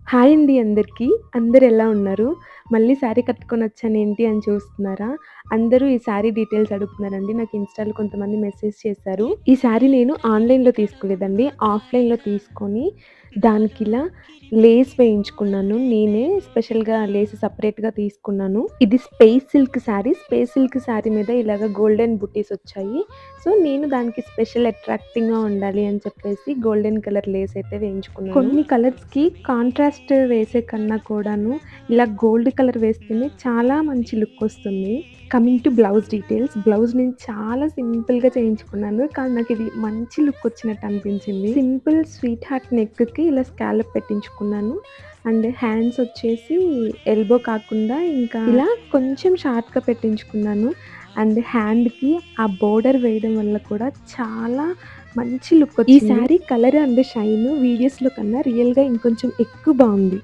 Hi అండి అందరికీ. అందరూ ఎలా ఉన్నారు? మళ్ళీ శారీ కట్టుకొనొచ్చానేంటి అని చూస్తున్నారా? అందరూ ఈ శారీ డీటెయిల్స్ అడుగుతున్నారండి. నాకు ఇన్‌స్టాలో కొంతమంది మెసేజ్ చేశారు. ఈ శారీ నేను ఆన్‌లైన్‌లో తీసుకోలేదండి. ఆఫ్‌లైన్‌లో తీసుకొని దానికిలా లేస్ వేయించుకున్నాను. నేనే స్పెషల్‌గా లేస్ సెపరేట్‌గా తీసుకున్నాను. ఇది space silk sari. Space silk sari మీద ఇలాగ గోల్డెన్ బుట్టీస్ వచ్చాయి. సో, నేను దానికి స్పెషల్ అట్రాక్టింగ్‌గా ఉండాలి అని చెప్పేసి గోల్డెన్ కలర్ లేస్ అయితే వేయించుకున్నాను. కొన్ని కలర్స్‌కి కాంట్రాస్ట్ వేసే కన్నా కూడాను ఇలా గోల్డ్ కలర్ వేస్తేనే చాలా మంచి లుక్ వస్తుంది. Coming to blouse details. Blouse నేను చాలా సింపుల్‌గా చేయించుకున్నాను. కానీ నాకిది మంచి లుక్ వచ్చినట్టు అనిపించింది. సింపుల్ స్వీట్ హార్ట్ నెక్‌కి ఇలా స్కాలప్ పెట్టించుకున్నాను. అండ్ హ్యాండ్స్ వచ్చేసి ఎల్బో కాకుండా ఇంకా ఇలా కొంచెం షార్ట్‌గా పెట్టించుకున్నాను. అండ్ హ్యాండ్‌కి ఆ బోర్డర్ వేయడం వల్ల కూడా చాలా మంచి లుక్ వచ్చింది. ఈ శారీ కలర్ అండ్ షైన్ వీడియోస్‌లో కన్నా రియల్‌గా ఇంకొంచెం ఎక్కువ బావుంది.